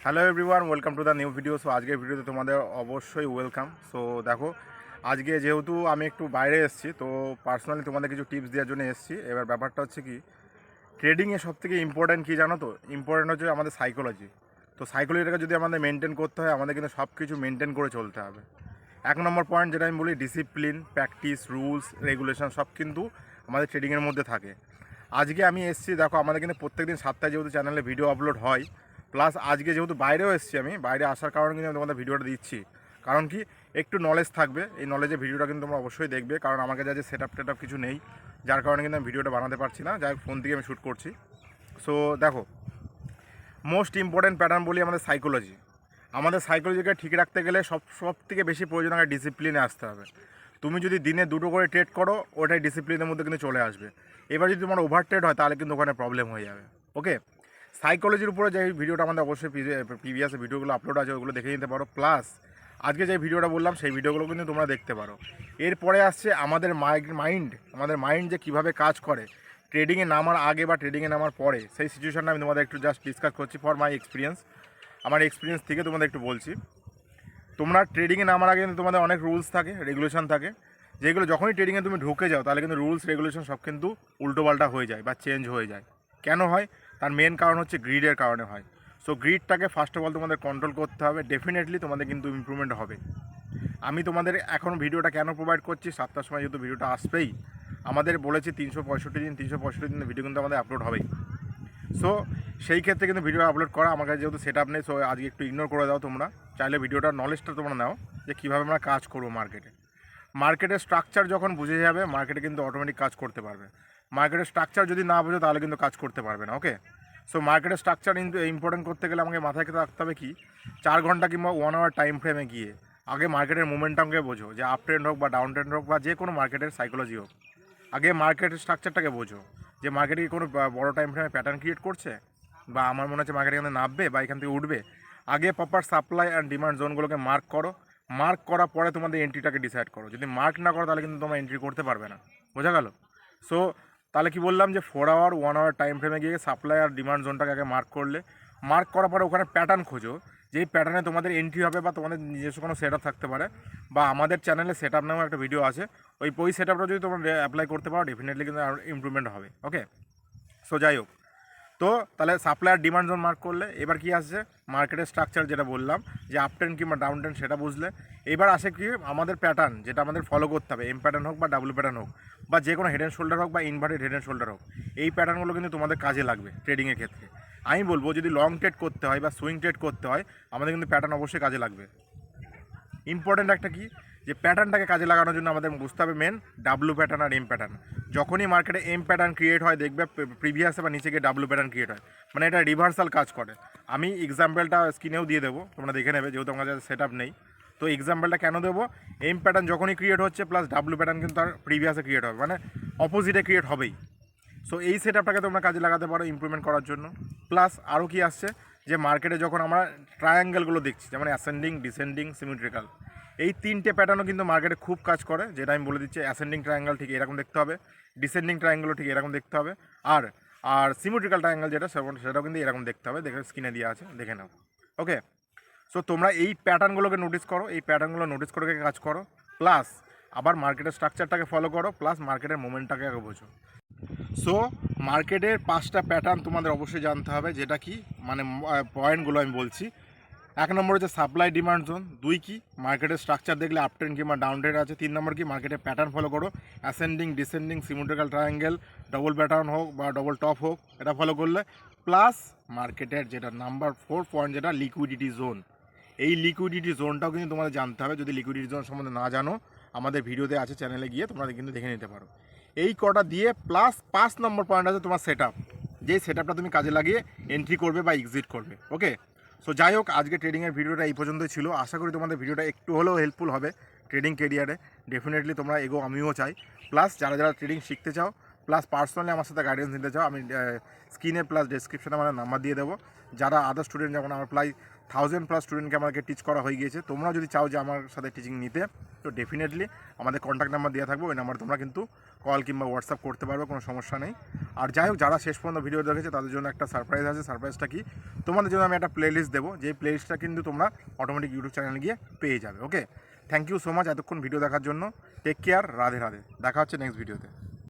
Hello everyone, welcome to the new video. So আজকের ভিডিওতে তোমাদের অবশ্যই ওয়েলকাম। সো দেখো, আজকে যেহেতু আমি একটু বাইরে এসেছি, তো পার্সোনালি তোমাদের কিছু টিপস দেওয়ার জন্য এসেছি। এবার ব্যাপারটা হচ্ছে কি, ট্রেডিংয়ে সবথেকে ইম্পর্ট্যান্ট কী জানো তো? ইম্পর্ট্যান্ট হচ্ছে আমাদের সাইকোলজি। তো সাইকোলজিটাকে যদি আমাদের মেনটেন করতে হয়, আমাদের কিন্তু সব কিছু মেনটেন করে চলতে হবে। 1 নম্বর পয়েন্ট যেটা আমি বলি, ডিসিপ্লিন, প্র্যাকটিস, রুলস, রেগুলেশন সব কিন্তু আমাদের ট্রেডিংয়ের মধ্যে থাকে। আজকে আমি এসেছি, দেখো আমাদের কিন্তু প্রত্যেকদিন 7টায় যেহেতু চ্যানেলে ভিডিও আপলোড হয়, প্লাস আজকে যেহেতু বাইরেও এসেছি, আমি বাইরে আসার কারণে কিন্তু আমি তোমাদের ভিডিওটা দিচ্ছি। কারণ কি, একটু নলেজ থাকবে, এই নলেজের ভিডিওটা কিন্তু তোমরা অবশ্যই দেখবে। কারণ আমার কাছে সেট আপ টেট আপ কিছু নেই, যার কারণে কিন্তু আমি ভিডিওটা বানাতে পারছি না, যাই ফোন থেকে আমি শ্যুট করছি। সো দেখো, মোস্ট ইম্পর্ট্যান্ট প্যাটার্ন বলি আমাদের সাইকোলজি। আমাদের সাইকোলজিকে ঠিক রাখতে গেলে সব থেকে বেশি প্রয়োজন হয় ডিসিপ্লিনে আসতে হবে। তুমি যদি দিনে 2টো করে ট্রেড করো, ওটাই ডিসিপ্লিনের মধ্যে কিন্তু চলে আসবে। এবার যদি তোমার ওভার ট্রেড হয়, তাহলে কিন্তু ওখানে প্রবলেম হয়ে যাবে। ওকে, সাইকোলজির উপরে যে ভিডিওটা আমাদের অবশ্যই প্রিভিয়াস ভিডিওগুলো আপলোড আছে, ওগুলো দেখে নিতে পারো। প্লাস আজকে যে ভিডিওটা বললাম, সেই ভিডিওগুলো কিন্তু তোমরা দেখতে পারো। এরপরে আসছে আমাদের মাইন্ড যে কীভাবে কাজ করে ট্রেডিংয়ে নামার আগে বা ট্রেডিংয়ে নামার পরে, সেই সিচুয়েশনটা আমি তোমাদের একটু জাস্ট ডিসকাস করছি ফর মাই এক্সপিরিয়েন্স। আমার এক্সপিরিয়েন্স থেকে তোমাদের একটু বলছি। তোমরা ট্রেডিংয়ে নামার আগে কিন্তু তোমাদের অনেক রুলস থাকে, রেগুলেশন থাকে, যেগুলো যখনই ট্রেডিংয়ে তুমি ঢুকে যাও, তাহলে কিন্তু রুলস রেগুলেশন সব কিন্তু উল্টোপাল্টা হয়ে যায় বা চেঞ্জ হয়ে যায়। কেন হয়? তার মেন কারণ হচ্ছে গ্রিডের কারণে হয়। সো গ্রিডটাকে ফার্স্ট অফ অল তোমাদের কন্ট্রোল করতে হবে, ডেফিনেটলি তোমাদের কিন্তু ইমপ্রুভমেন্ট হবে। আমি তোমাদের এখন ভিডিওটা কেন প্রোভাইড করছি, 7টার সময় যেহেতু ভিডিওটা আসবেই, আমাদের বলেছি 365 দিন ভিডিও কিন্তু আমাদের আপলোড হবেই। সো সেই ক্ষেত্রে কিন্তু ভিডিও আপলোড করা আমার কাছে যেহেতু সেট আপ নেই, সো আজকে একটু ইগনোর করে দাও। তোমরা চাইলে ভিডিওটার নলেজটা তোমরা নাও যে কীভাবে আমরা কাজ করবো মার্কেটের স্ট্রাকচার যখন বুঝে যাবে, মার্কেটে কিন্তু অটোমেটিক কাজ করতে পারবে। মার্কেটের স্ট্রাকচার যদি না বোঝো, তাহলে কিন্তু কাজ করতে পারবে না। ওকে, সো মার্কেটের স্ট্রাকচার ইম্পর্টেন্ট করতে গেলে আমাকে মাথায় রাখতে হবে কি, 4 ঘন্টা কিংবা 1 আওয়ার টাইম ফ্রেমে গিয়ে আগে মার্কেটের মোমেন্টামকে বোঝো, যে আপ ট্রেন্ড হোক বা ডাউন ট্রেন্ড হোক বা যে কোনো মার্কেটের সাইকোলজি হোক, আগে মার্কেটের স্ট্রাকচারটাকে বোঝো, যে মার্কেটে কোনো বড় টাইম ফ্রেমে প্যাটার্ন ক্রিয়েট করছে, বা আমার মনে হচ্ছে মার্কেট এখানে নামবে বা এখান থেকে উঠবে। আগে প্রপার সাপ্লাই অ্যান্ড ডিমান্ড জোনগুলোকে মার্ক করো। মার্ক করার পরে তোমাদের এন্ট্রিটাকে ডিসাইড করো। যদি মার্ক না করো, তাহলে কিন্তু তোমরা এন্ট্রি করতে পারবে না। বোঝা গেল? সো তাহলে কি বললাম, যে 4 আওয়ার 1 আওয়ার টাইম ফ্রেমে গিয়ে সাপ্লাই আর ডিমান্ড জোনটাকে আগে মার্ক করলে, মার্ক করার পরে ওখানে প্যাটার্ন খোঁজো, যেই প্যাটার্নে তোমাদের এন্ট্রি হবে, বা তোমাদের নিজস্ব কোনো সেট আপ থাকতে পারে, বা আমাদের চ্যানেলে সেট আপ নামেও একটা ভিডিও আছে, ওই সেট আপটা যদি তোমরা অ্যাপ্লাই করতে পারো, ডেফিনেটলি কিন্তু ইমপ্রুভমেন্ট হবে। ওকে, সো যাই হোক, তো তাহলে সাপ্লাই আর ডিমান্ড জোন মার্ক করলে, এবার কি আসছে মার্কেটের স্ট্রাকচার, যেটা বললাম যে আপ ট্রেন্ড কিংবা ডাউন ট্রেন্ড, সেটা বুঝলে এবার আসে কি আমাদের প্যাটার্ন, যেটা আমাদের ফলো করতে হবে। এম প্যাটার্ন হোক বা ডাব্লিউ প্যাটার্ন হোক, বা যে কোনো হেড অ্যান্ড শোল্ডার হোক বা ইনভার্টেড হেড অ্যান্ড শোল্ডার হোক, এই প্যাটার্নগুলো কিন্তু তোমাদের কাজে লাগবে ট্রেডিংয়ের ক্ষেত্রে। আমি বলবো, যদি লং ট্রেড করতে হয় বা সুইং ট্রেড করতে হয়, আমাদের কিন্তু প্যাটার্ন অবশ্যই কাজে লাগবে। ইম্পর্টেন্ট একটা কি, যে প্যাটার্নটাকে কাজে লাগানোর জন্য আমাদের বুঝতে হবে মেন ডাব্লু প্যাটার্ন আর এম প্যাটার্ন। যখনই মার্কেটে এম প্যাটার্ন ক্রিয়েট হয়, দেখবে প্রিভিয়াসে বা নিচে গিয়ে ডাব্লু প্যাটার্ন ক্রিয়েট হয়, মানে এটা রিভার্সাল কাজ করে। আমি এক্সাম্পলটা স্ক্রিনেও দিয়ে দেবো, তোমরা দেখে নেবে, যেহেতু আমার কাছে সেট আপ নেই। তো এক্সাম্পলটা কেন দেবো, এম প্যাটার্ন যখনই ক্রিয়েট হচ্ছে, প্লাস ডাব্লু প্যাটার্ন কিন্তু তার প্রিভিয়াসে ক্রিয়েট হবে, মানে অপোজিটে ক্রিয়েট হবেই। সো এই সেট আপটাকে তোমরা কাজে লাগাতে পারো ইমপ্রুভমেন্ট করার জন্য। প্লাস আরও কি আসছে, যে মার্কেটে যখন আমরা ট্রায়াঙ্গেলগুলো দেখছি, যেমন অ্যাসেন্ডিং, ডিসেন্ডিং, সিমেট্রিক্যাল, এই 3টে প্যাটার্নও কিন্তু মার্কেটে খুব কাজ করে। যেটা আমি বলে দিচ্ছি, অ্যাসেন্ডিং ট্রায়াঙ্গেল ঠিক এরকম দেখতে হবে, ডিসেন্ডিং ট্রায়াঙ্গেলও ঠিক এরকম দেখতে হবে, আর আর সিমেট্রিক্যাল ট্রায়াঙ্গেল যেটা, সেটাও কিন্তু এরকম দেখতে হবে। দেখে স্ক্রিনে দেওয়া আছে, দেখে নাও। ওকে, সো তোমরা এই প্যাটার্নগুলোকে নোটিস করো, এই প্যাটার্নগুলো নোটিস করে কাজ করো, প্লাস আবার মার্কেটের স্ট্রাকচারটাকে ফলো করো, প্লাস মার্কেটের মোমেন্টটাকে আগে বোঝো। সো মার্কেটের 5টা প্যাটার্ন তোমাদের অবশ্যই জানতে হবে, যেটা কি মানে পয়েন্টগুলো আমি বলছি। 1 নম্বর হচ্ছে সাপ্লাই ডিমান্ড জোন। 2 কি, মার্কেটের স্ট্রাকচার দেখলে আপ ট্রেন্ড কিংবা ডাউন ট্রেন্ড আছে। 3 নম্বর কি, মার্কেটের প্যাটার্ন ফলো করো, ascending, descending, symmetrical triangle, double pattern হোক বা ডবল টপ হোক, এটা ফলো করলে। প্লাস মার্কেটের যেটা নাম্বার 4 পয়েন্ট, যেটা লিকুইডিটি জোন, এই লিকুইডিটি জোনটাও কিন্তু তোমাদের জানতে হবে। যদি লিকুইডিটি জোন সম্বন্ধে না জানো, আমাদের ভিডিওতে আছে, চ্যানেলে গিয়ে তোমরা কিন্তু দেখে নিতে পারো। এই কটা দিয়ে প্লাস 5 নম্বর পয়েন্ট আছে তোমার সেট আপ, যেই সেট আপটা তুমি কাজে লাগিয়ে এন্ট্রি করবে বা এক্সিট করবে। ওকে, সো যাই হোক, আজকে ট্রেডিংয়ের ভিডিওটা এই পর্যন্তই ছিল। আশা করি তোমাদের ভিডিওটা একটু হলেও হেল্পফুল হবে ট্রেডিং কেরিয়ারে। ডেফিনেটলি তোমরা এগো, আমিও চাই। প্লাস যারা যারা ট্রেডিং শিখতে চাও, প্লাস পার্সোনালি আমার সাথে গাইডেন্স নিতে চাও, আমি স্ক্রিনে প্লাস ডেসক্রিপশনে আমার নাম্বার দিয়ে দেবো। যারা আদার স্টুডেন্ট, যেমন আমার প্রায় 1000+ স্টুডেন্টকে আমাকে টিচ করা হয়ে গিয়েছে, তোমরা যদি চাও যে আমার সাথে টিচিং নিতে, তো ডেফিনেটলি আমাদের কন্ট্যাক্ট নাম্বার দেওয়া থাকবে, ওই নাম্বারে তোমরা কিন্তু কল কিংবা হোয়াটসঅ্যাপ করতে পারবে, কোনো সমস্যা নেই। আর যাই হোক, যারা শেষ পর্যন্ত ভিডিও দেখেছে তাদের জন্য একটা সারপ্রাইজ আছে। সারপ্রাইজটা কি, তোমাদের জন্য আমি একটা প্লেলিস্ট দেবো, যেই প্লেলিস্টটা কিন্তু তোমরা অটোমেটিক ইউটিউব চ্যানেলে গিয়ে পেয়ে যাবে। ওকে, থ্যাংক ইউ সো মাচ এতক্ষণ ভিডিও দেখার জন্য। টেক কেয়ার, রাধে রাধে, দেখা হচ্ছে নেক্সট ভিডিওতে।